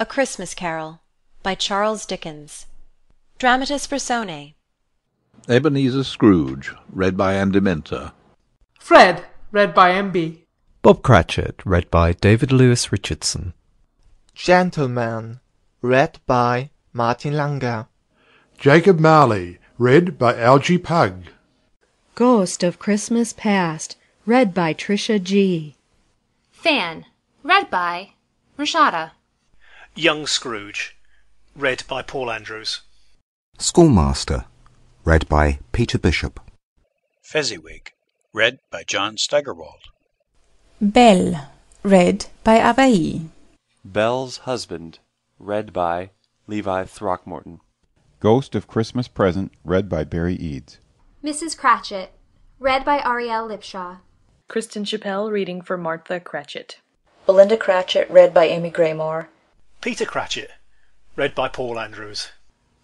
A Christmas Carol, by Charles Dickens. Dramatis Personae. Ebenezer Scrooge, read by Andy Minter. Fred, read by M.B. Bob Cratchit, read by David Lewis Richardson. Gentleman, read by Martin Langer. Jacob Marley, read by Algie Pugg. Ghost of Christmas Past, read by Tricia G. Fan, read by Rashada. Young Scrooge, read by Paul Andrews. Schoolmaster, read by Peter Bishop. Fezziwig, read by John Steigerwald. Belle, read by Avaí. Belle's Husband, read by Levi Throckmorton. Ghost of Christmas Present, read by Barry Eads. Mrs. Cratchit, read by Ariel Lipshaw. Kristen Chappell reading for Martha Cratchit. Belinda Cratchit, read by Amy Graymore. Peter Cratchit, read by Paul Andrews.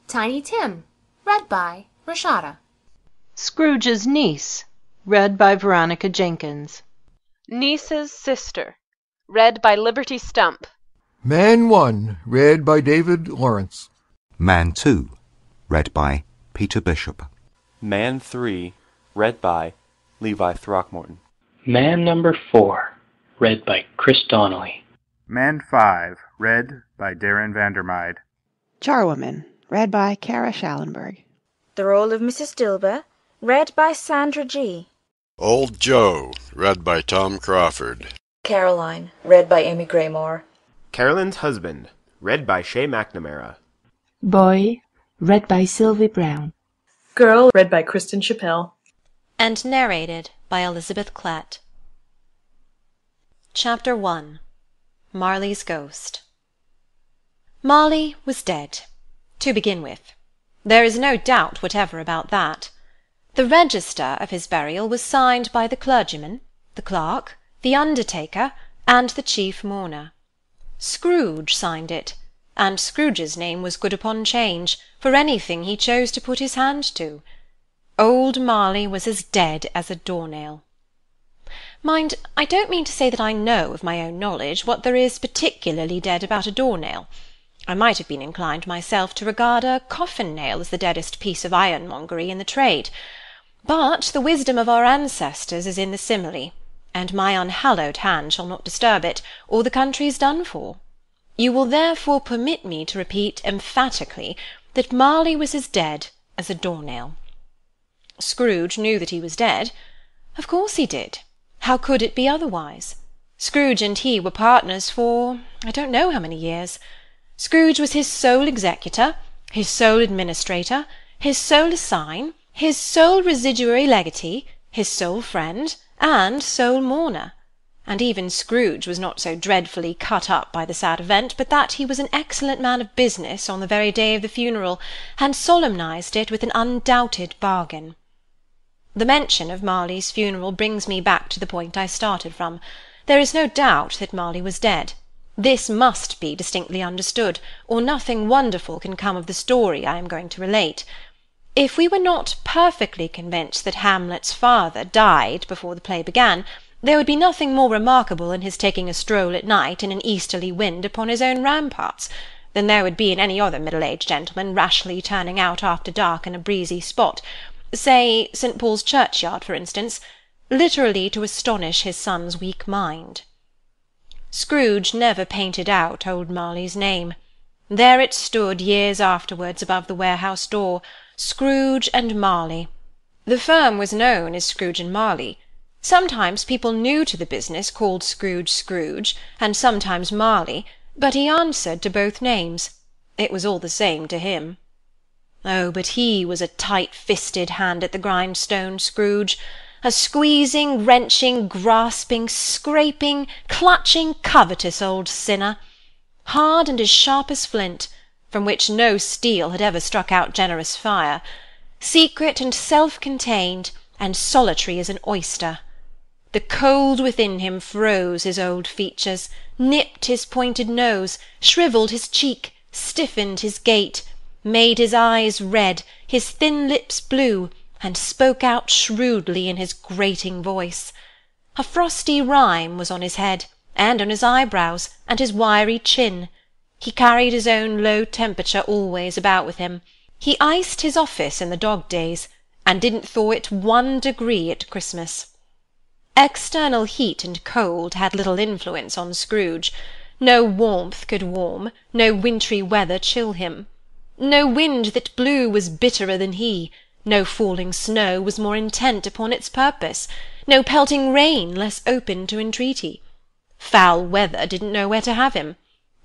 Tiny Tim, read by Rashada. Scrooge's Niece, read by Veronica Jenkins. Niece's Sister, read by Liberty Stump. Man 1, read by David Lawrence. Man 2, read by Peter Bishop. Man 3, read by Levi Throckmorton. Man number 4, read by Chris Donnelly. Man 5, read by Darren Vandermeide. Charwoman, read by Kara Schallenberg. The Role of Mrs. Dilber, read by Sandra G. Old Joe, read by Tom Crawford. Caroline, read by Amy Graymore. Carolyn's Husband, read by Shay McNamara. Boy, read by Sylvie Brown. Girl, read by Kristen Chappell. And narrated by Elizabeth Klatt. Chapter 1. Marley's Ghost. Marley was dead, to begin with. There is no doubt whatever about that. The register of his burial was signed by the clergyman, the clerk, the undertaker, and the chief mourner. Scrooge signed it, and Scrooge's name was good upon change, for anything he chose to put his hand to. Old Marley was as dead as a door-nail. Mind, I don't mean to say that I know of my own knowledge what there is particularly dead about a door-nail. I might have been inclined myself to regard a coffin-nail as the deadest piece of ironmongery in the trade, but the wisdom of our ancestors is in the simile, and my unhallowed hand shall not disturb it, or the country's done for. You will therefore permit me to repeat emphatically that Marley was as dead as a door-nail. Scrooge knew that he was dead. Of course he did. How could it be otherwise? Scrooge and he were partners for I don't know how many years. Scrooge was his sole executor, his sole administrator, his sole assign, his sole residuary legatee, his sole friend, and sole mourner. And even Scrooge was not so dreadfully cut up by the sad event, but that he was an excellent man of business on the very day of the funeral, and solemnized it with an undoubted bargain. The mention of Marley's funeral brings me back to the point I started from. There is no doubt that Marley was dead. This must be distinctly understood, or nothing wonderful can come of the story I am going to relate. If we were not perfectly convinced that Hamlet's father died before the play began, there would be nothing more remarkable in his taking a stroll at night in an easterly wind upon his own ramparts, than there would be in any other middle-aged gentleman rashly turning out after dark in a breezy spot, say St. Paul's churchyard, for instance, literally to astonish his son's weak mind. Scrooge never painted out old Marley's name. There it stood years afterwards above the warehouse door, Scrooge and Marley. The firm was known as Scrooge and Marley. Sometimes people new to the business called Scrooge Scrooge, and sometimes Marley, but he answered to both names. It was all the same to him. Oh, but he was a tight-fisted hand at the grindstone, Scrooge, a squeezing, wrenching, grasping, scraping, clutching, covetous old sinner, hard and as sharp as flint, from which no steel had ever struck out generous fire, secret and self-contained, and solitary as an oyster. The cold within him froze his old features, nipped his pointed nose, shrivelled his cheek, stiffened his gait, made his eyes red, his thin lips blue, and spoke out shrewdly in his grating voice. A frosty rime was on his head, and on his eyebrows, and his wiry chin. He carried his own low temperature always about with him. He iced his office in the dog days, and didn't thaw it 1 degree at Christmas. External heat and cold had little influence on Scrooge. No warmth could warm, no wintry weather chill him. No wind that blew was bitterer than he, no falling snow was more intent upon its purpose, no pelting rain less open to entreaty. Foul weather didn't know where to have him.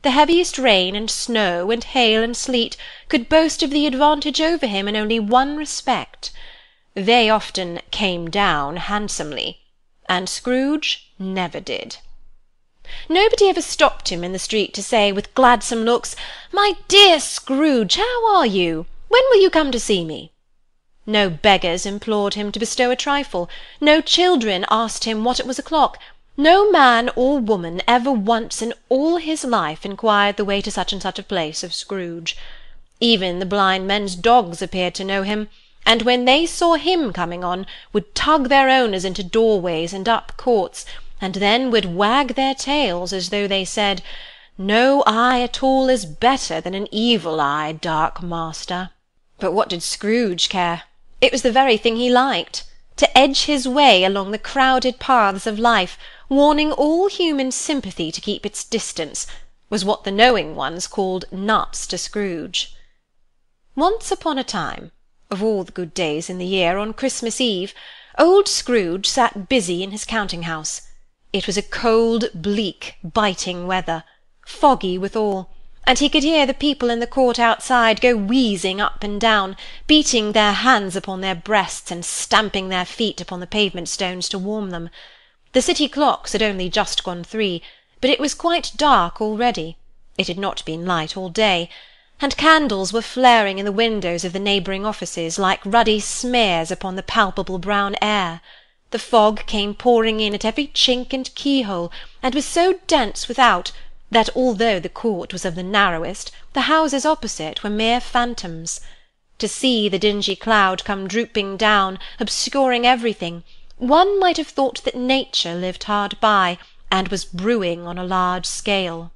The heaviest rain and snow and hail and sleet could boast of the advantage over him in only one respect. They often came down handsomely, and Scrooge never did. Nobody ever stopped him in the street to say, with gladsome looks, "My dear Scrooge, how are you? When will you come to see me?" No beggars implored him to bestow a trifle, no children asked him what it was o'clock, no man or woman ever once in all his life inquired the way to such and such a place of Scrooge. Even the blind men's dogs appeared to know him, and when they saw him coming on, would tug their owners into doorways and up courts, and then would wag their tails as though they said, "No eye at all is better than an evil eye, dark master." But what did Scrooge care? It was the very thing he liked, to edge his way along the crowded paths of life, warning all human sympathy to keep its distance, was what the knowing ones called nuts to Scrooge. Once upon a time, of all the good days in the year, on Christmas Eve, old Scrooge sat busy in his counting-house. It was a cold, bleak, biting weather, foggy withal, and he could hear the people in the court outside go wheezing up and down, beating their hands upon their breasts and stamping their feet upon the pavement stones to warm them. The city clocks had only just gone 3, but it was quite dark already. It had not been light all day, and candles were flaring in the windows of the neighbouring offices like ruddy smears upon the palpable brown air. The fog came pouring in at every chink and keyhole, and was so dense without that, although the court was of the narrowest, the houses opposite were mere phantoms. To see the dingy cloud come drooping down, obscuring everything, one might have thought that nature lived hard by, and was brewing on a large scale.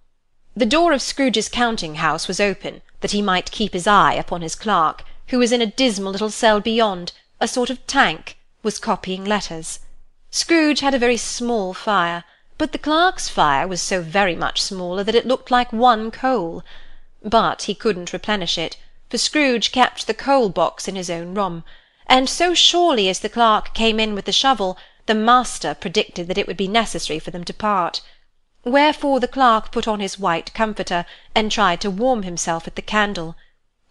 The door of Scrooge's counting-house was open, that he might keep his eye upon his clerk, who was in a dismal little cell beyond, a sort of tank, was copying letters. Scrooge had a very small fire, but the clerk's fire was so very much smaller that it looked like one coal. But he couldn't replenish it, for Scrooge kept the coal-box in his own room, and so surely as the clerk came in with the shovel, the master predicted that it would be necessary for them to part. Wherefore the clerk put on his white comforter, and tried to warm himself at the candle,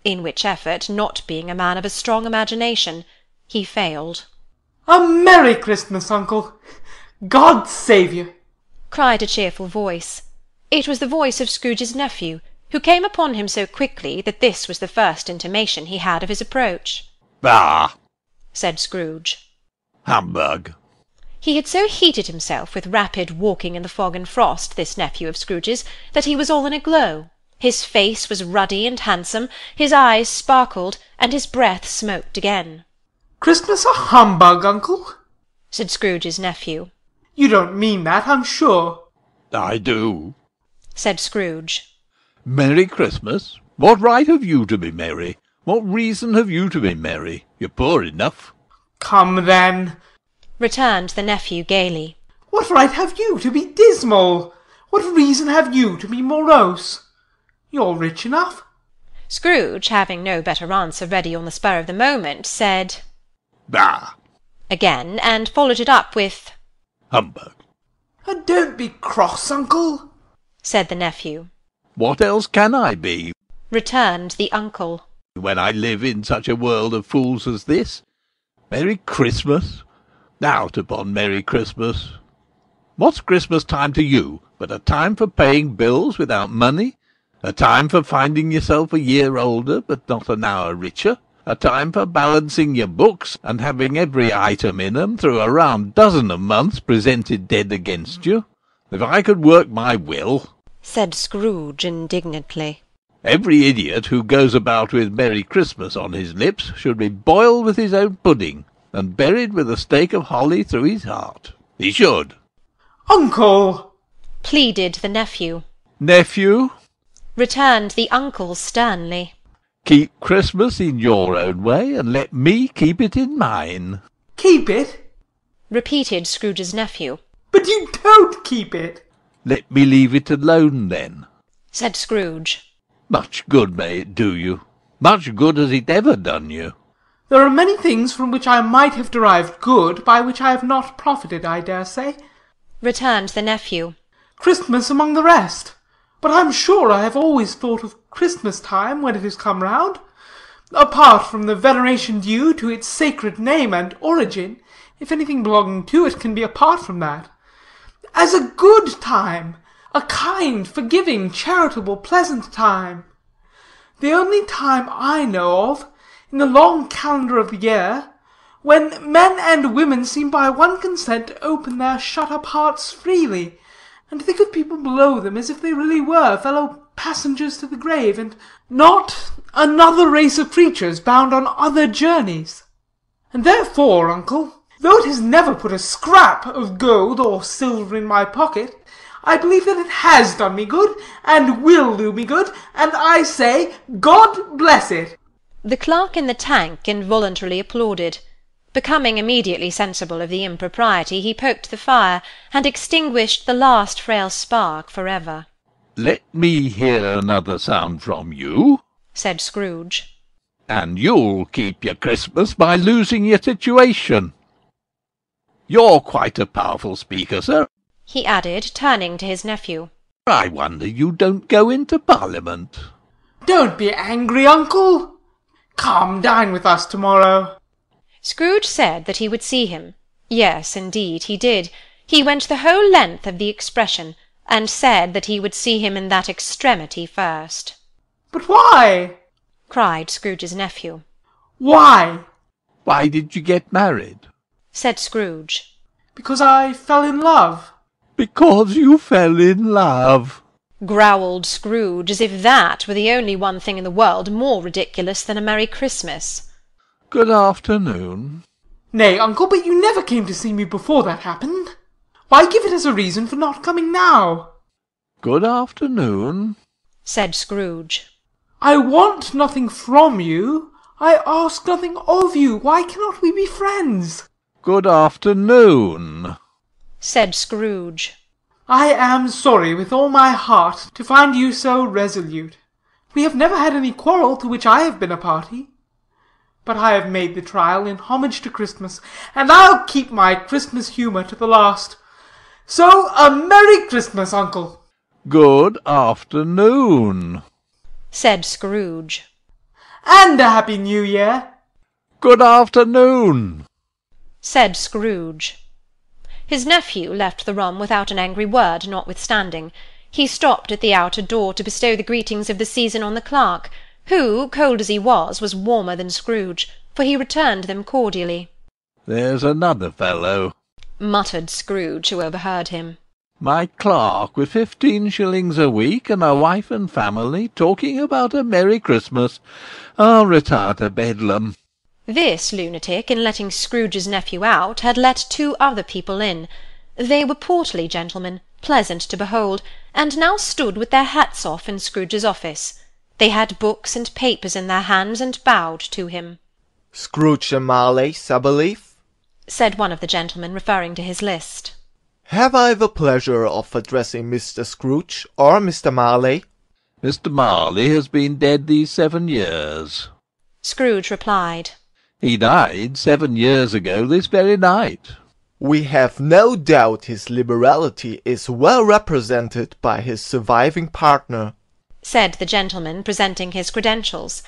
in which effort, not being a man of a strong imagination, he failed. "A Merry Christmas, uncle! God save you!" cried a cheerful voice. It was the voice of Scrooge's nephew, who came upon him so quickly that this was the first intimation he had of his approach. "Bah!" said Scrooge. "Humbug!" He had so heated himself with rapid walking in the fog and frost, this nephew of Scrooge's, that he was all in a glow. His face was ruddy and handsome, his eyes sparkled, and his breath smoked again. "Christmas a humbug, uncle?" said Scrooge's nephew. "You don't mean that, I'm sure." "I do," said Scrooge. "Merry Christmas? What right have you to be merry? What reason have you to be merry? You're poor enough." "Come, then," returned the nephew gaily. "What right have you to be dismal? What reason have you to be morose? You're rich enough." Scrooge, having no better answer ready on the spur of the moment, said, "Bah!" again, and followed it up with, "Humbug!" "Don't be cross, uncle," said the nephew. "What else can I be?" returned the uncle. "When I live in such a world of fools as this? Merry Christmas? Out upon Merry Christmas! What's Christmas time to you but a time for paying bills without money? A time for finding yourself a year older but not an hour richer? A time for balancing your books and having every item in 'em through a round dozen of months presented dead against you? If I could work my will," said Scrooge indignantly, "every idiot who goes about with Merry Christmas on his lips should be boiled with his own pudding, and buried with a stake of holly through his heart. He should." "Uncle!" pleaded the nephew. "Nephew?" returned the uncle sternly. Keep Christmas in your own way, and let me keep it in mine. Keep it? Repeated Scrooge's nephew. But you don't keep it. Let me leave it alone, then. Said Scrooge. Much good may it do you. Much good has it ever done you. There are many things from which I might have derived good, by which I have not profited, I dare say. Returned the nephew. Christmas among the rest. But I'm sure I have always thought of Christmas time when it has come round, apart from the veneration due to its sacred name and origin, if anything belonging to it can be apart from that, as a good time, a kind, forgiving, charitable, pleasant time. The only time I know of, in the long calendar of the year, when men and women seem by one consent to open their shut-up hearts freely, and think of people below them as if they really were fellow passengers to the grave, and not another race of creatures bound on other journeys. And therefore, uncle, though it has never put a scrap of gold or silver in my pocket, I believe that it has done me good, and will do me good, and I say, God bless it. The clerk in the tank involuntarily applauded. Becoming immediately sensible of the impropriety, he poked the fire, and extinguished the last frail spark for ever. Let me hear another sound from you, said Scrooge. and you'll keep your Christmas by losing your situation. You're quite a powerful speaker, sir, he added, turning to his nephew. I wonder you don't go into Parliament. Don't be angry, uncle. Come, dine with us tomorrow. Scrooge said that he would see him. Yes, indeed, he did. He went the whole length of the expression, and said that he would see him in that extremity first. But why? Cried Scrooge's nephew. Why? Why did you get married? Said Scrooge. Because I fell in love. Because you fell in love, growled Scrooge, as if that were the only one thing in the world more ridiculous than a Merry Christmas. Good afternoon. Nay, uncle, but you never came to see me before that happened. Why give it as a reason for not coming now? Good afternoon, said Scrooge. I want nothing from you. I ask nothing of you. Why cannot we be friends? Good afternoon, said Scrooge. I am sorry with all my heart to find you so resolute. We have never had any quarrel to which I have been a party. But I have made the trial in homage to Christmas, and I'll keep my Christmas humour to the last. So, a Merry Christmas, uncle. Good afternoon, said Scrooge. And a Happy New Year. Good afternoon, said Scrooge. His nephew left the room without an angry word, notwithstanding. He stopped at the outer door to bestow the greetings of the season on the clerk, who, cold as he was warmer than Scrooge, for he returned them cordially. There's another fellow, muttered Scrooge, who overheard him. My clerk, with 15 shillings a week, and a wife and family, talking about a Merry Christmas. I'll retire to Bedlam. This lunatic, in letting Scrooge's nephew out, had let 2 other people in. They were portly gentlemen, pleasant to behold, and now stood with their hats off in Scrooge's office. They had books and papers in their hands, and bowed to him. Scrooge and Marley, sub-belief, said one of the gentlemen, referring to his list. Have I the pleasure of addressing Mr. Scrooge or Mr. Marley? Mr. Marley has been dead these 7 years. Scrooge replied. He died 7 years ago this very night. We have no doubt his liberality is well represented by his surviving partner, said the gentleman, presenting his credentials.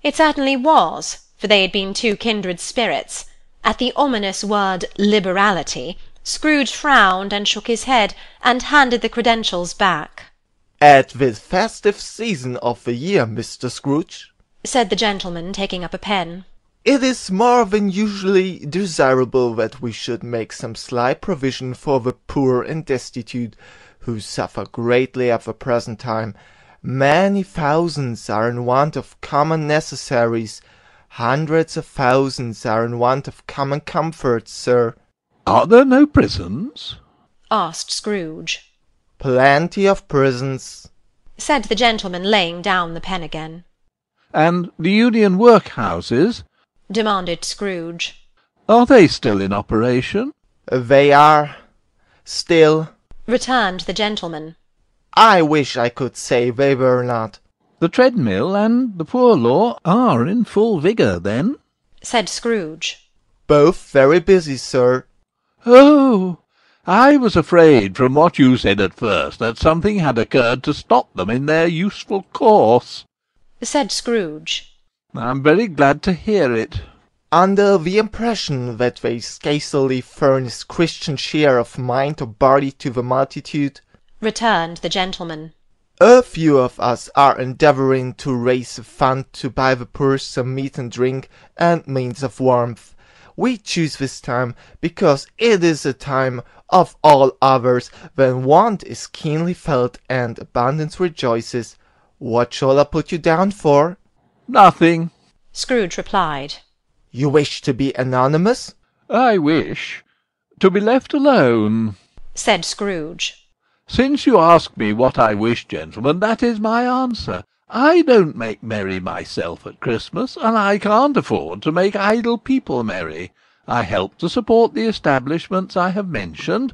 It certainly was, for they had been 2 kindred spirits. At the ominous word liberality, Scrooge frowned and shook his head, and handed the credentials back. At this festive season of the year, Mr. Scrooge, said the gentleman, taking up a pen, it is more than usually desirable that we should make some slight provision for the poor and destitute, who suffer greatly at the present time. Many thousands are in want of common necessaries. Hundreds of thousands are in want of common comforts, sir. Are there no prisons? asked Scrooge. Plenty of prisons, said the gentleman, laying down the pen again. And the Union workhouses? Demanded Scrooge. Are they still in operation? They are. Still. Returned the gentleman. I wish I could say they were not. The treadmill and the poor law are in full vigour, then? Said Scrooge. Both very busy, sir. Oh, I was afraid from what you said at first that something had occurred to stop them in their useful course, said Scrooge. I'm very glad to hear it. Under the impression that they scantily furnish Christian cheer of mind or body to the multitude, returned the gentleman, a few of us are endeavouring to raise a fund to buy the poor some meat and drink and means of warmth. We choose this time because it is a time of all others when want is keenly felt and abundance rejoices. What shall I put you down for? Nothing, Scrooge replied. You wish to be anonymous? I wish to be left alone, said Scrooge. Since you ask me what I wish, gentlemen, that is my answer. I don't make merry myself at Christmas, and I can't afford to make idle people merry. I help to support the establishments I have mentioned.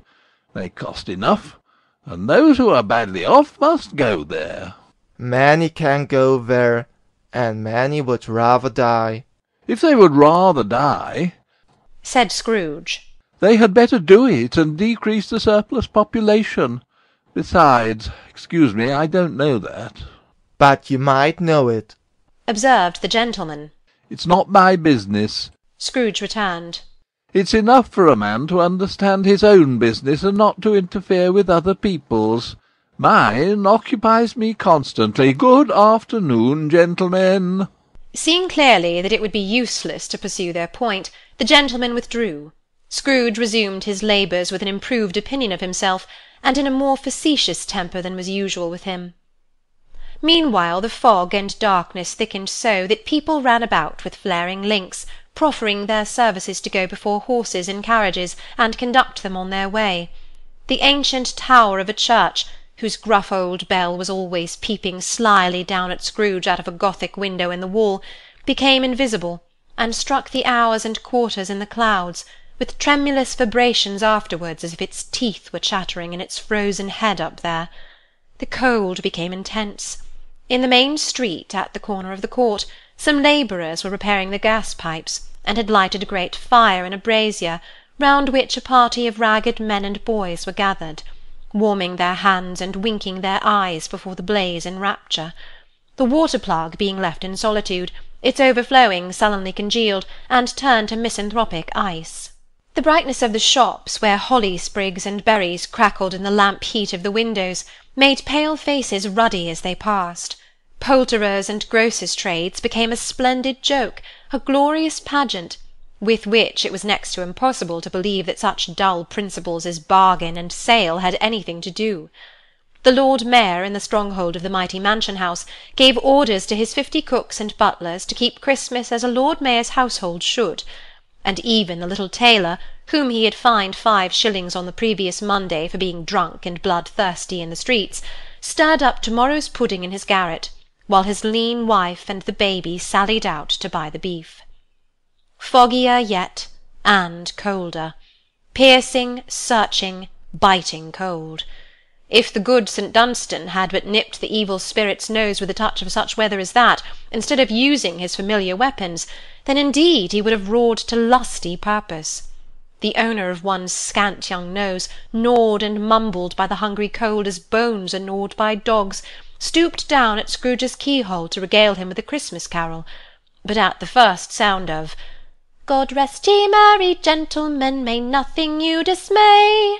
They cost enough, and those who are badly off must go there. Many can go there, and many would rather die. If they would rather die, said Scrooge, they had better do it and decrease the surplus population. Besides, excuse me, I don't know that. But you might know it, observed the gentleman. It's not my business, Scrooge returned. It's enough for a man to understand his own business and not to interfere with other people's. Mine occupies me constantly. Good afternoon, gentlemen. Seeing clearly that it would be useless to pursue their point, the gentleman withdrew. Scrooge resumed his labours with an improved opinion of himself, and in a more facetious temper than was usual with him. Meanwhile the fog and darkness thickened so that people ran about with flaring links, proffering their services to go before horses in carriages and conduct them on their way. The ancient tower of a church, whose gruff old bell was always peeping slyly down at Scrooge out of a Gothic window in the wall, became invisible, and struck the hours and quarters in the clouds, with tremulous vibrations afterwards, as if its teeth were chattering in its frozen head up there. The cold became intense. In the main street, at the corner of the court, some labourers were repairing the gas-pipes, and had lighted a great fire in a brazier, round which a party of ragged men and boys were gathered, warming their hands and winking their eyes before the blaze in rapture. The water-plug being left in solitude, its overflowing sullenly congealed, and turned to misanthropic ice. The brightness of the shops, where holly sprigs and berries crackled in the lamp heat of the windows, made pale faces ruddy as they passed. Poulterers' and grocers' trades became a splendid joke, a glorious pageant, with which it was next to impossible to believe that such dull principles as bargain and sale had anything to do. The Lord Mayor, in the stronghold of the mighty mansion-house, gave orders to his 50 cooks and butlers to keep Christmas as a Lord Mayor's household should, and even the little tailor, whom he had fined 5 shillings on the previous Monday for being drunk and bloodthirsty in the streets, stirred up to-morrow's pudding in his garret, while his lean wife and the baby sallied out to buy the beef. Foggier yet, and colder. Piercing, searching, biting cold. If the good St. Dunstan had but nipped the evil spirit's nose with a touch of such weather as that, instead of using his familiar weapons, then indeed he would have roared to lusty purpose. The owner of one's scant young nose, gnawed and mumbled by the hungry cold as bones are gnawed by dogs, stooped down at Scrooge's keyhole to regale him with a Christmas carol, but at the first sound of "God rest ye merry gentlemen, may nothing you dismay,"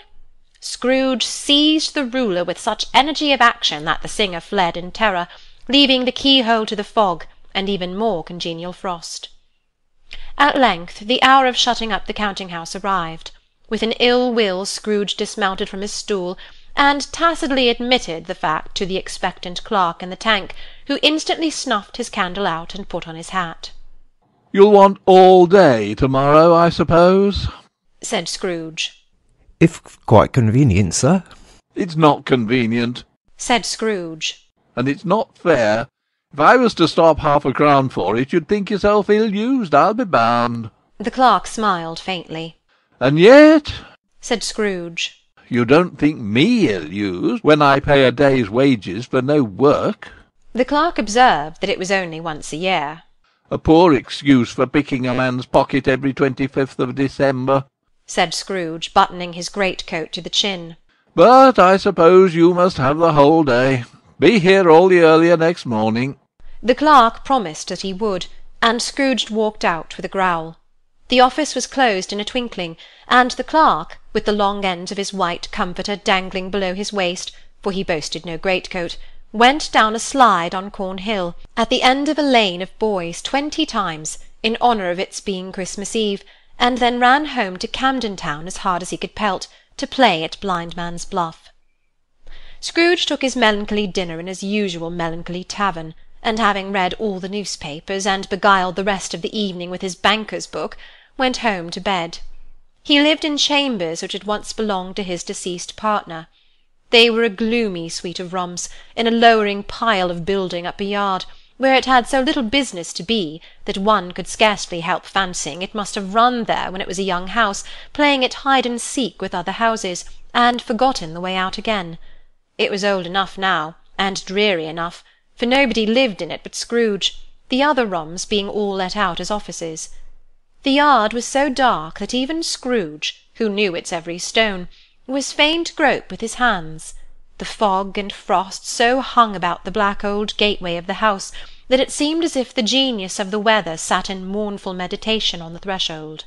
Scrooge seized the ruler with such energy of action that the singer fled in terror, leaving the keyhole to the fog and even more congenial frost. At length the hour of shutting up the counting-house arrived. With an ill will Scrooge dismounted from his stool, and tacitly admitted the fact to the expectant clerk in the tank, who instantly snuffed his candle out and put on his hat. "You'll want all day to-morrow, I suppose?" said Scrooge. "If quite convenient, sir." "It's not convenient," said Scrooge. and it's not fair. If I was to stop half a crown for it, you'd think yourself ill-used, I'll be bound. The clerk smiled faintly. And yet, said Scrooge, you don't think me ill-used when I pay a day's wages for no work? The clerk observed that it was only once a year. A poor excuse for picking a man's pocket every 25th of December, said Scrooge, buttoning his greatcoat to the chin. But I suppose you must have the whole day. Be here all the earlier next morning. The clerk promised that he would, and Scrooge walked out with a growl. The office was closed in a twinkling, and the clerk, with the long ends of his white comforter dangling below his waist, for he boasted no greatcoat, went down a slide on Cornhill, at the end of a lane of boys 20 times, in honour of its being Christmas Eve, and then ran home to Camden Town as hard as he could pelt, to play at blindman's buff. Scrooge took his melancholy dinner in his usual melancholy tavern, and having read all the newspapers, and beguiled the rest of the evening with his banker's book, went home to bed. He lived in chambers which had once belonged to his deceased partner. They were a gloomy suite of rooms, in a lowering pile of building up a yard, where it had so little business to be, that one could scarcely help fancying it must have run there when it was a young house, playing at hide-and-seek with other houses, and forgotten the way out again. It was old enough now, and dreary enough, for nobody lived in it but Scrooge, the other rooms being all let out as offices. The yard was so dark that even Scrooge, who knew its every stone, was fain to grope with his hands. The fog and frost so hung about the black old gateway of the house that it seemed as if the genius of the weather sat in mournful meditation on the threshold.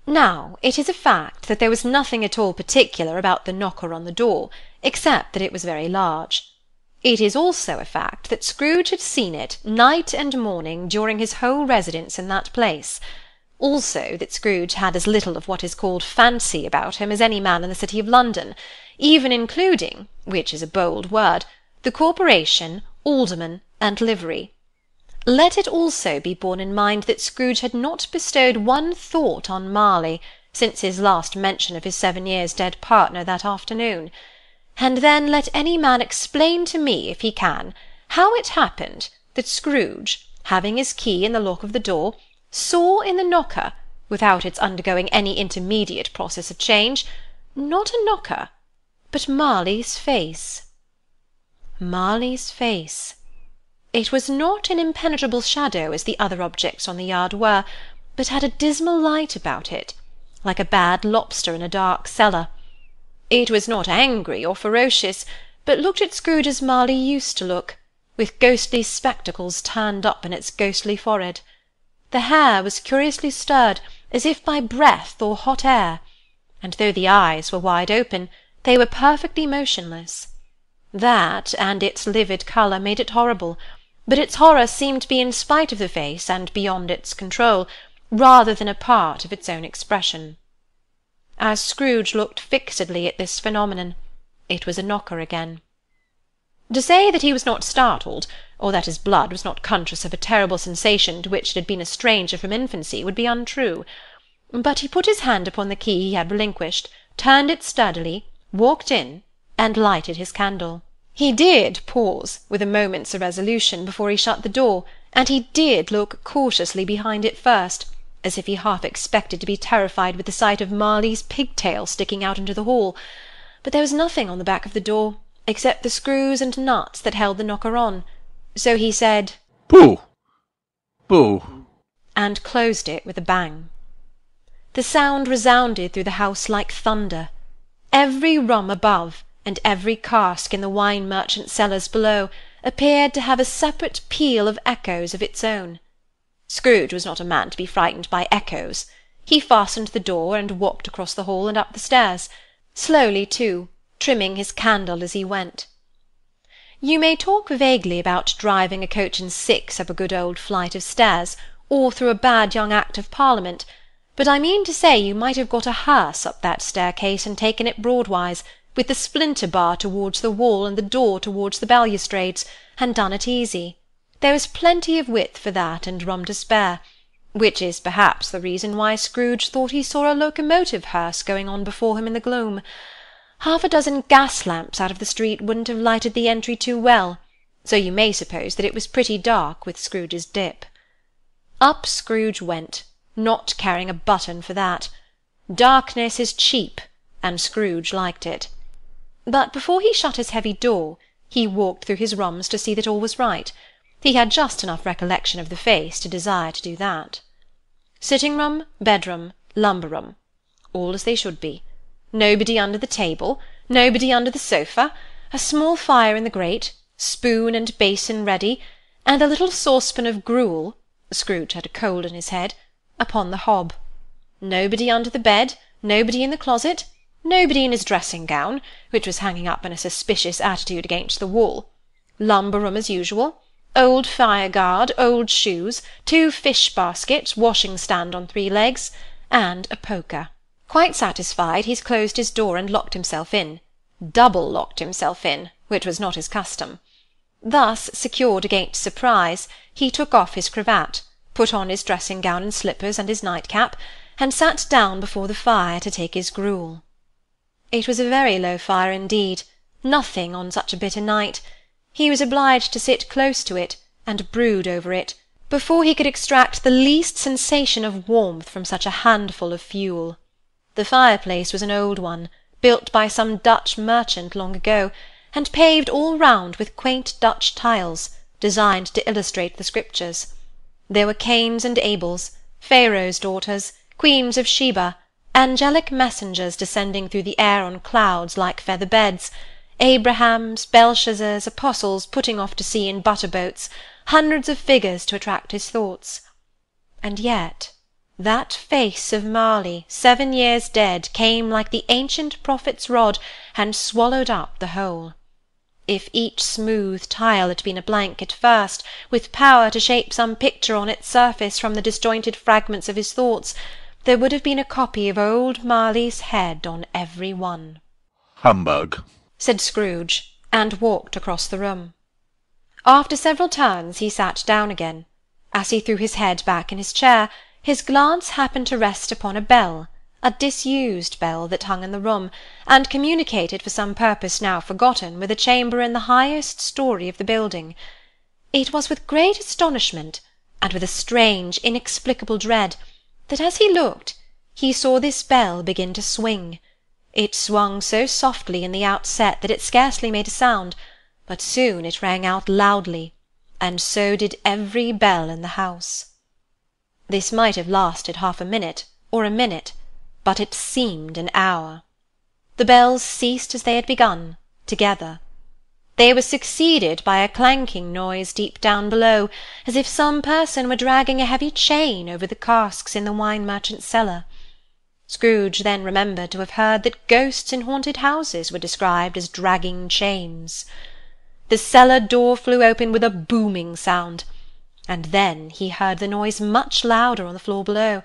Now, it is a fact that there was nothing at all particular about the knocker on the door, except that it was very large. It is also a fact that Scrooge had seen it night and morning during his whole residence in that place. Also that Scrooge had as little of what is called fancy about him as any man in the City of London, even including, which is a bold word, the corporation, aldermen, and livery. Let it also be borne in mind that Scrooge had not bestowed one thought on Marley since his last mention of his 7 years dead partner that afternoon. And then let any man explain to me, if he can, how it happened that Scrooge, having his key in the lock of the door, saw in the knocker, without its undergoing any intermediate process of change, not a knocker, but Marley's face. Marley's face. It was not an impenetrable shadow as the other objects on the yard were, but had a dismal light about it, like a bad lobster in a dark cellar. It was not angry or ferocious, but looked at Scrooge as Marley used to look, with ghostly spectacles turned up in its ghostly forehead. The hair was curiously stirred, as if by breath or hot air, and though the eyes were wide open, they were perfectly motionless. That, and its livid colour, made it horrible, but its horror seemed to be in spite of the face and beyond its control, rather than a part of its own expression. As Scrooge looked fixedly at this phenomenon, it was a knocker again. To say that he was not startled, or that his blood was not conscious of a terrible sensation to which it had been a stranger from infancy, would be untrue. But he put his hand upon the key he had relinquished, turned it sturdily, walked in, and lighted his candle. He did pause, with a moment's irresolution, before he shut the door, and he did look cautiously behind it first, as if he half expected to be terrified with the sight of Marley's pigtail sticking out into the hall. But there was nothing on the back of the door, except the screws and nuts that held the knocker on, so he said, "Pooh! Pooh!" and closed it with a bang. The sound resounded through the house like thunder. Every room above, and every cask in the wine-merchant's cellars below, appeared to have a separate peal of echoes of its own. Scrooge was not a man to be frightened by echoes. He fastened the door, and walked across the hall and up the stairs, slowly too, trimming his candle as he went. You may talk vaguely about driving a coach and six up a good old flight of stairs, or through a bad young Act of Parliament, but I mean to say you might have got a hearse up that staircase and taken it broadwise, with the splinter bar towards the wall and the door towards the balustrades, and done it easy. There was plenty of width for that and room to spare, which is perhaps the reason why Scrooge thought he saw a locomotive hearse going on before him in the gloom. Half a dozen gas lamps out of the street wouldn't have lighted the entry too well, so you may suppose that it was pretty dark with Scrooge's dip. Up Scrooge went, not caring a button for that. Darkness is cheap, and Scrooge liked it. But before he shut his heavy door, he walked through his rooms to see that all was right. He had just enough recollection of the face to desire to do that. Sitting-room, bedroom, lumber-room, all as they should be. Nobody under the table, nobody under the sofa, a small fire in the grate, spoon and basin ready, and a little saucepan of gruel (Scrooge had a cold in his head) upon the hob. Nobody under the bed, nobody in the closet, nobody in his dressing-gown, which was hanging up in a suspicious attitude against the wall. Lumber-room as usual. Old fire-guard, old shoes, 2 fish-baskets, washing-stand on 3 legs, and a poker. Quite satisfied, he closed his door and locked himself in. Double-locked himself in, which was not his custom. Thus, secured against surprise, he took off his cravat, put on his dressing-gown and slippers and his nightcap, and sat down before the fire to take his gruel. It was a very low fire indeed, nothing on such a bitter night. He was obliged to sit close to it, and brood over it, before he could extract the least sensation of warmth from such a handful of fuel. The fireplace was an old one, built by some Dutch merchant long ago, and paved all round with quaint Dutch tiles, designed to illustrate the Scriptures. There were Cains and Abels, Pharaoh's daughters, Queens of Sheba, angelic messengers descending through the air on clouds like feather beds, Abrahams, Belshazzars, apostles putting off to sea in butter-boats, hundreds of figures to attract his thoughts. And yet that face of Marley, 7 years dead, came like the ancient prophet's rod, and swallowed up the whole. If each smooth tile had been a blank at first, with power to shape some picture on its surface from the disjointed fragments of his thoughts, there would have been a copy of old Marley's head on every one. Humbug, said Scrooge, and walked across the room. After several turns he sat down again. As he threw his head back in his chair, his glance happened to rest upon a bell, a disused bell that hung in the room, and communicated for some purpose now forgotten with a chamber in the highest story of the building. It was with great astonishment, and with a strange, inexplicable dread, that as he looked, he saw this bell begin to swing. It swung so softly in the outset that it scarcely made a sound, but soon it rang out loudly, and so did every bell in the house. This might have lasted half a minute, or a minute, but it seemed an hour. The bells ceased as they had begun, together. They were succeeded by a clanking noise deep down below, as if some person were dragging a heavy chain over the casks in the wine-merchant's cellar. Scrooge then remembered to have heard that ghosts in haunted houses were described as dragging chains. The cellar door flew open with a booming sound, and then he heard the noise much louder on the floor below,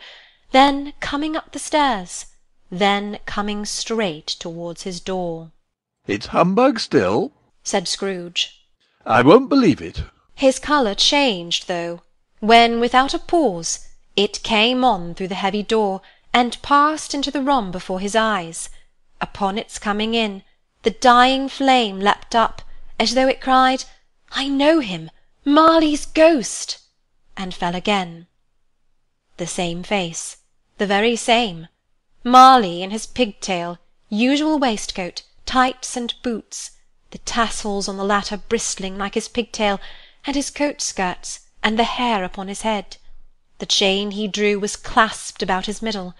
then coming up the stairs, then coming straight towards his door. It's humbug still, said Scrooge. I won't believe it. His colour changed, though, when, without a pause, it came on through the heavy door, and passed into the room before his eyes. Upon its coming in, the dying flame leapt up, as though it cried, "I know him! Marley's ghost!" and fell again. The same face, the very same. Marley in his pigtail, usual waistcoat, tights and boots, the tassels on the latter bristling like his pigtail, and his coat-skirts, and the hair upon his head. The chain he drew was clasped about his middle.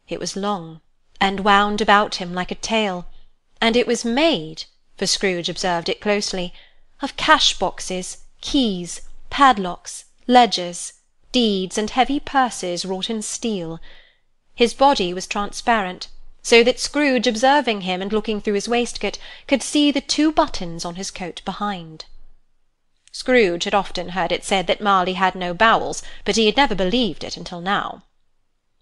It was long, and wound about him like a tail, and it was made, for Scrooge observed it closely, of cash-boxes, keys, padlocks, ledgers, deeds, and heavy purses wrought in steel. His body was transparent, so that Scrooge, observing him and looking through his waistcoat, could see the 2 buttons on his coat behind. Scrooge had often heard it said that Marley had no bowels, but he had never believed it until now.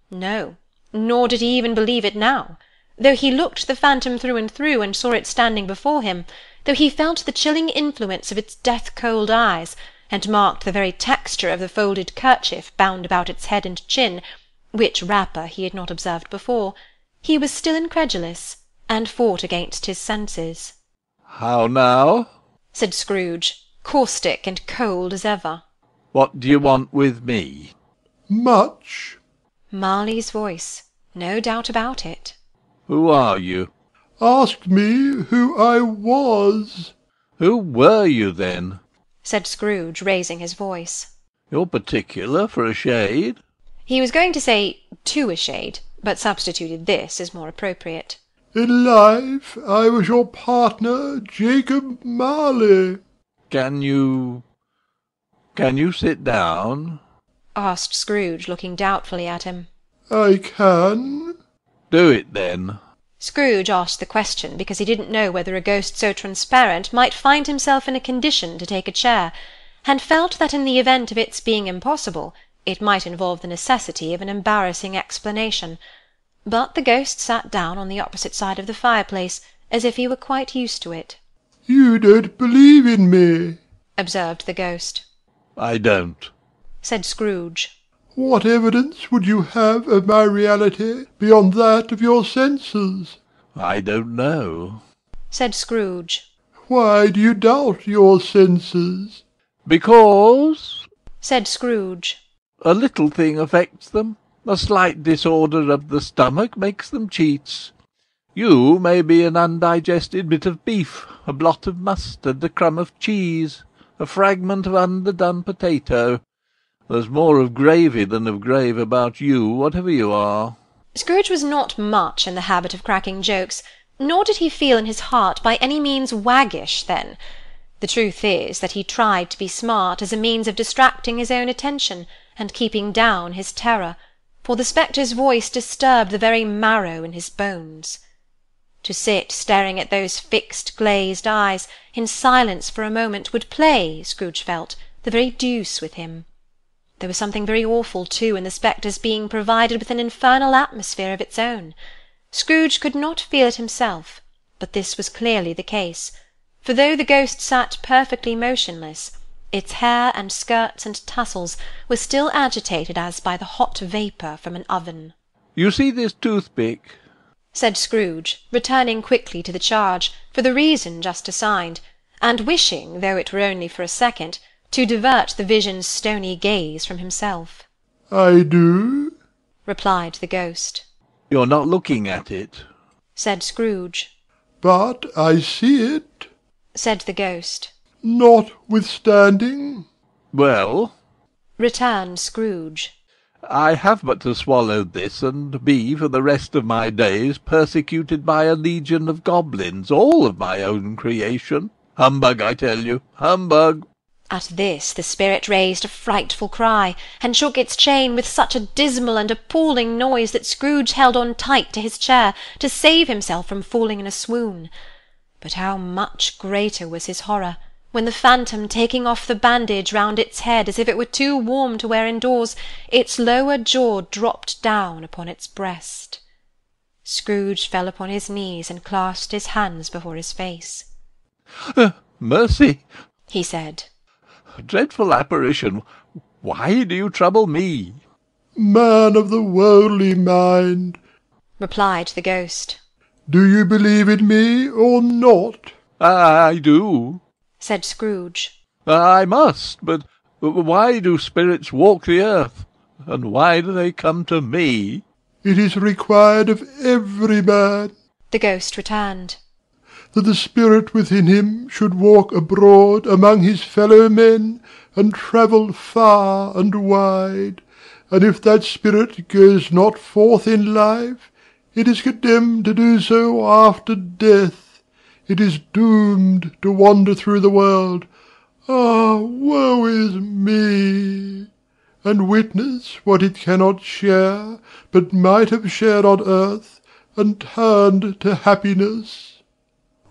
No, nor did he even believe it now. Though he looked the phantom through and through, and saw it standing before him, though he felt the chilling influence of its death-cold eyes, and marked the very texture of the folded kerchief bound about its head and chin, which wrapper he had not observed before, he was still incredulous, and fought against his senses. How now? said Scrooge, caustic and cold as ever. What do you want with me? Much. Marley's voice, no doubt about it. Who are you? Asked me who I was. Who were you, then? Said Scrooge, raising his voice. You're particular for a shade. He was going to say to a shade, but substituted this as more appropriate. In life I was your partner, Jacob Marley. Can you sit down? Asked Scrooge, looking doubtfully at him. I can. Do it, then. Scrooge asked the question because he didn't know whether a ghost so transparent might find himself in a condition to take a chair, and felt that in the event of its being impossible, it might involve the necessity of an embarrassing explanation. But the ghost sat down on the opposite side of the fireplace, as if he were quite used to it. You don't believe in me, observed the ghost. I don't, said Scrooge. What evidence would you have of my reality beyond that of your senses? I don't know, said Scrooge. Why do you doubt your senses? Because, said Scrooge, a little thing affects them. A slight disorder of the stomach makes them cheats. You may be an undigested bit of beef, a blot of mustard, a crumb of cheese, a fragment of underdone potato. There's more of gravy than of grave about you, whatever you are. Scrooge was not much in the habit of cracking jokes, nor did he feel in his heart by any means waggish then. The truth is that he tried to be smart as a means of distracting his own attention, and keeping down his terror, for the spectre's voice disturbed the very marrow in his bones. To sit staring at those fixed glazed eyes in silence for a moment would play, Scrooge felt, the very deuce with him. There was something very awful, too, in the spectre's being provided with an infernal atmosphere of its own. Scrooge could not feel it himself, but this was clearly the case, for though the ghost sat perfectly motionless, its hair and skirts and tassels were still agitated as by the hot vapour from an oven. You see this toothpick? Said Scrooge, returning quickly to the charge, for the reason just assigned, and wishing, though it were only for a second, to divert the vision's stony gaze from himself. I do, replied the ghost. You're not looking at it, said Scrooge. But I see it, said the ghost. Notwithstanding. Well, returned Scrooge, I have but to swallow this, and be for the rest of my days persecuted by a legion of goblins, all of my own creation. Humbug, I tell you, humbug. At this the spirit raised a frightful cry, and shook its chain with such a dismal and appalling noise that Scrooge held on tight to his chair to save himself from falling in a swoon. But how much greater was his horror, when the phantom, taking off the bandage round its head as if it were too warm to wear indoors, its lower jaw dropped down upon its breast. Scrooge fell upon his knees and clasped his hands before his face. Mercy, he said. Dreadful apparition, why do you trouble me? Man of the worldly mind, replied the ghost. Do you believe in me or not? I do, said Scrooge. I must, but why do spirits walk the earth, and why do they come to me? It is required of every man, the ghost returned, that the spirit within him should walk abroad among his fellow men, and travel far and wide, and if that spirit goes not forth in life, it is condemned to do so after death. It is doomed to wander through the world. Ah, woe is me! And witness what it cannot share, but might have shared on earth, and turned to happiness.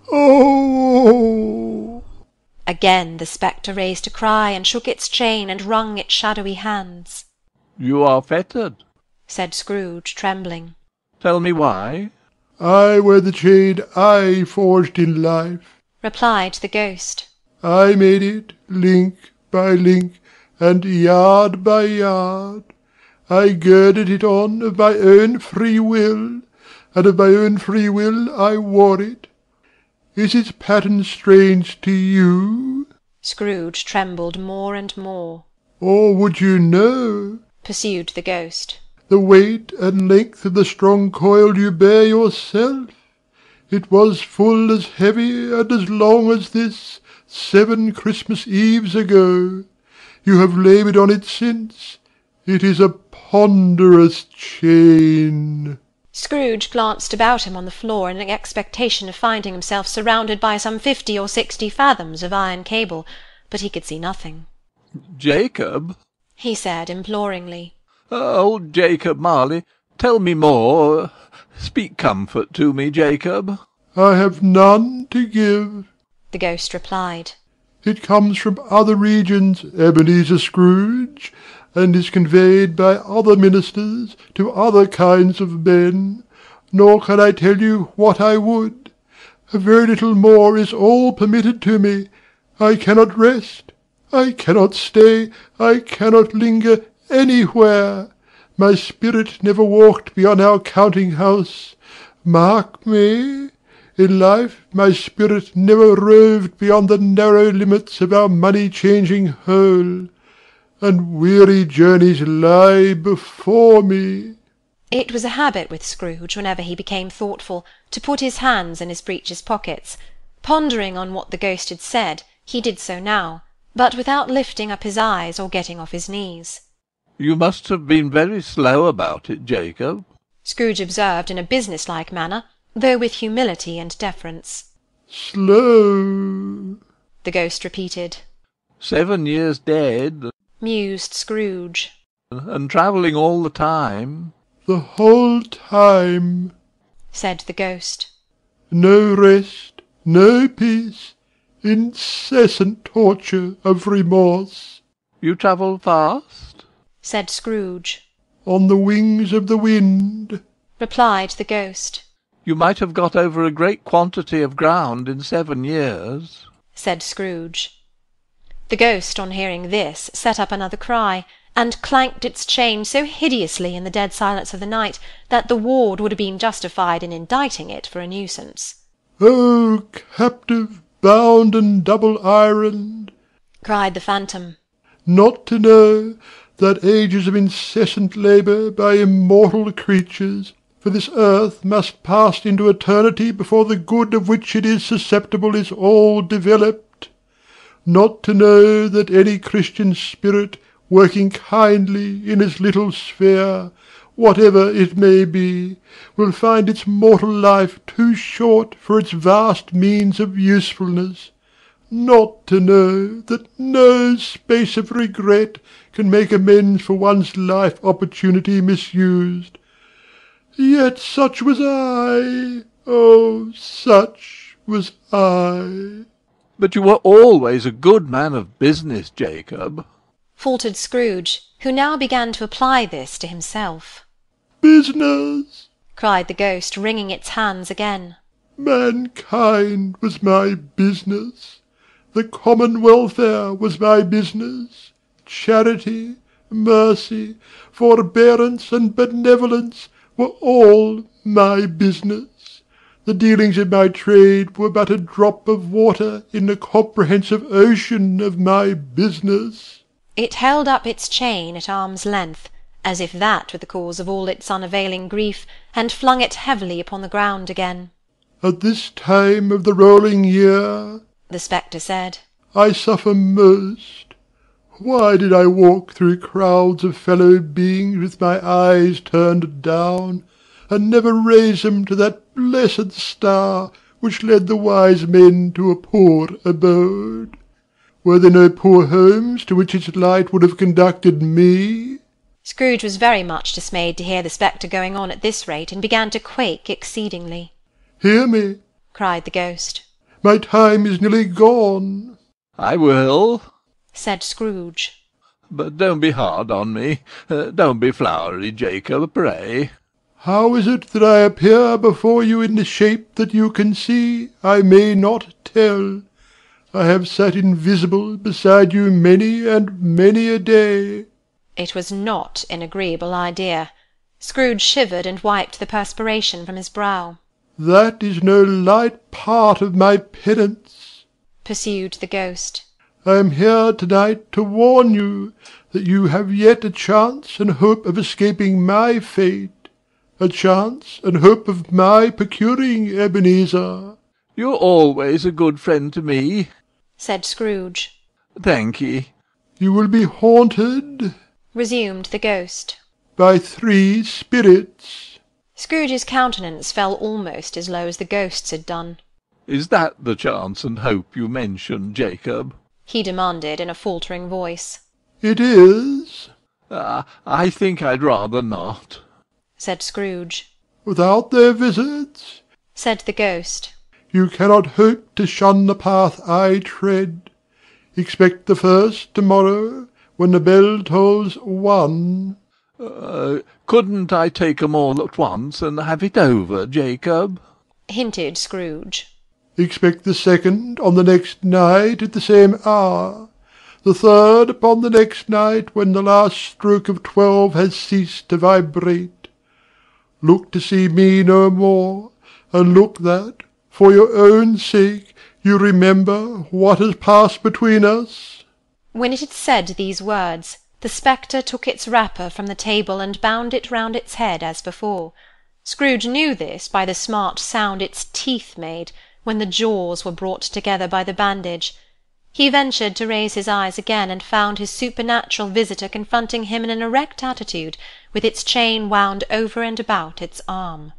Oh! Again the spectre raised a cry, and shook its chain, and wrung its shadowy hands. You are fettered, said Scrooge, trembling. Tell me why? I wear the chain I forged in life, replied the ghost. I made it link by link, and yard by yard. I girded it on of my own free will, and of my own free will I wore it. Is its pattern strange to you? Scrooge trembled more and more. Or would you know, pursued the ghost, the weight and length of the strong coil you bear yourself? It was full as heavy and as long as this 7 Christmas Eves ago. You have laboured on it since. It is a ponderous chain. Scrooge glanced about him on the floor in an expectation of finding himself surrounded by some 50 or 60 fathoms of iron cable, but he could see nothing. Jacob, he said imploringly. Old Jacob Marley, tell me more. Speak comfort to me, Jacob. I have none to give, the ghost replied. It comes from other regions, Ebenezer Scrooge, and is conveyed by other ministers to other kinds of men, nor can I tell you what I would. A very little more is all permitted to me. I cannot rest, I cannot stay, I cannot linger anywhere. My spirit never walked beyond our counting-house. Mark me, in life my spirit never roved beyond the narrow limits of our money-changing hole, and weary journeys lie before me. It was a habit with Scrooge, whenever he became thoughtful, to put his hands in his breeches pockets. Pondering on what the ghost had said, he did so now, but without lifting up his eyes or getting off his knees. You must have been very slow about it, Jacob, Scrooge observed in a business-like manner, though with humility and deference. Slow, the ghost repeated. 7 years dead, mused Scrooge. And travelling all the time. The whole time, said the ghost. No rest, no peace, incessant torture of remorse. You travel fast? said Scrooge. On the wings of the wind, replied the ghost. You might have got over a great quantity of ground in 7 years, said Scrooge. The ghost, on hearing this, set up another cry, and clanked its chain so hideously in the dead silence of the night that the ward would have been justified in indicting it for a nuisance. "O captive, bound and double-ironed," cried the phantom, "not to know that ages of incessant labour by immortal creatures for this earth must pass into eternity before the good of which it is susceptible is all developed; not to know that any Christian spirit working kindly in its little sphere, whatever it may be, will find its mortal life too short for its vast means of usefulness; not to know that no space of regret can make amends for one's life opportunity misused. Yet such was I, oh, such was I." But you were always a good man of business, Jacob, faltered Scrooge, who now began to apply this to himself. "Business!" cried the ghost, wringing its hands again. "Mankind was my business. The common welfare was my business. Charity, mercy, forbearance, and benevolence were all my business. The dealings of my trade were but a drop of water in the comprehensive ocean of my business." It held up its chain at arm's length, as if that were the cause of all its unavailing grief, and flung it heavily upon the ground again. "At this time of the rolling year," the spectre said, "I suffer most. Why did I walk through crowds of fellow beings with my eyes turned down, and never raise them to that blessed star which led the wise men to a poor abode? Were there no poor homes to which its light would have conducted me?" Scrooge was very much dismayed to hear the spectre going on at this rate, and began to quake exceedingly. "Hear me," cried the ghost. "my time is nearly gone." "I will," said Scrooge. "But don't be hard on me. Don't be flowery, Jacob, pray." "How is it that I appear before you in the shape that you can see, I may not tell. I have sat invisible beside you many and many a day." It was not an agreeable idea. Scrooge shivered and wiped the perspiration from his brow. "That is no light part of my penance," pursued the ghost. I am here to-night to warn you that you have yet a chance and hope of escaping my fate, a chance and hope of my procuring Ebenezer." "You're always a good friend to me," said Scrooge. "Thank ye." "You will be haunted," resumed the ghost, "by 3 spirits." Scrooge's countenance fell almost as low as the ghost's had done. "Is that the chance and hope you mentioned, Jacob?" he demanded in a faltering voice. "It is," "I think I'd rather not," said Scrooge. "Without their visits," said the ghost, "you cannot hope to shun the path I tread. Expect the first to-morrow, when the bell tolls 1. "Couldn't I take 'em all at once and have it over, Jacob?" hinted Scrooge. Expect the second on the next night at the same hour. The third upon the next night when the last stroke of 12 has ceased to vibrate. Look to see me no more, and look that, for your own sake, you remember what has passed between us." When it had said these words, the spectre took its wrapper from the table and bound it round its head as before. Scrooge knew this by the smart sound its teeth made when the jaws were brought together by the bandage. He ventured to raise his eyes again, and found his supernatural visitor confronting him in an erect attitude, with its chain wound over and about its arm.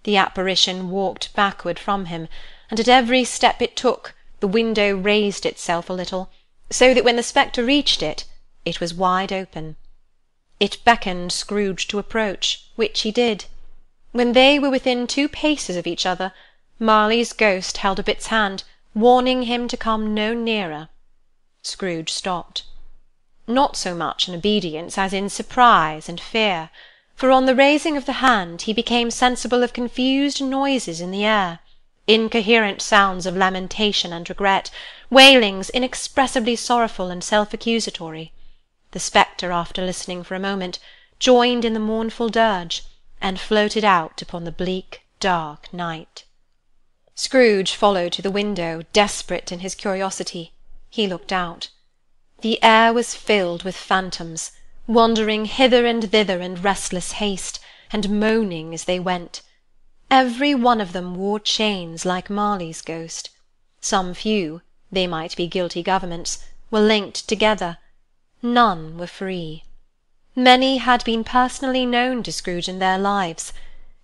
The apparition walked backward from him, and at every step it took, the window raised itself a little, so that when the spectre reached it, it was wide open. It beckoned Scrooge to approach, which he did. When they were within 2 paces of each other, Marley's ghost held up its hand, warning him to come no nearer. Scrooge stopped. Not so much in obedience as in surprise and fear, for on the raising of the hand he became sensible of confused noises in the air, incoherent sounds of lamentation and regret, wailings inexpressibly sorrowful and self-accusatory. The spectre, after listening for a moment, joined in the mournful dirge, and floated out upon the bleak, dark night. Scrooge followed to the window, desperate in his curiosity. He looked out. The air was filled with phantoms, wandering hither and thither in restless haste, and moaning as they went. Every one of them wore chains like Marley's ghost. Some few, they might be guilty governments, were linked together. None were free. Many had been personally known to Scrooge in their lives.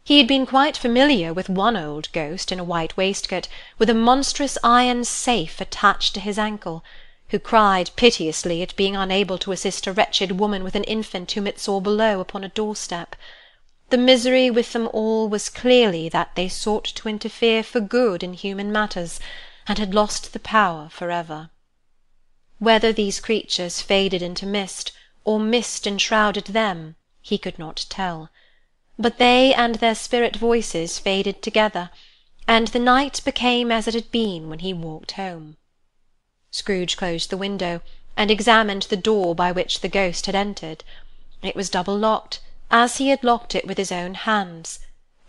He had been quite familiar with one old ghost in a white waistcoat, with a monstrous iron safe attached to his ankle, who cried piteously at being unable to assist a wretched woman with an infant whom it saw below upon a doorstep. The misery with them all was clearly that they sought to interfere for good in human matters, and had lost the power for ever. Whether these creatures faded into mist, or mist enshrouded them, he could not tell. But they and their spirit voices faded together, and the night became as it had been when he walked home. Scrooge closed the window, and examined the door by which the ghost had entered. It was double-locked, as he had locked it with his own hands,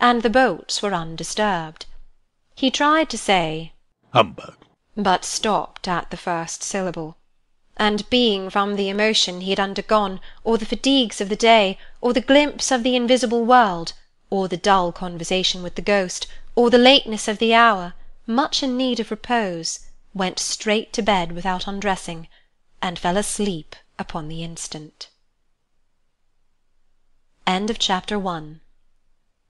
and the bolts were undisturbed. He tried to say, "Humbug," but stopped at the first syllable. And being from the emotion he had undergone, or the fatigues of the day, or the glimpse of the invisible world, or the dull conversation with the ghost, or the lateness of the hour, much in need of repose, went straight to bed without undressing, and fell asleep upon the instant. End of Chapter 1.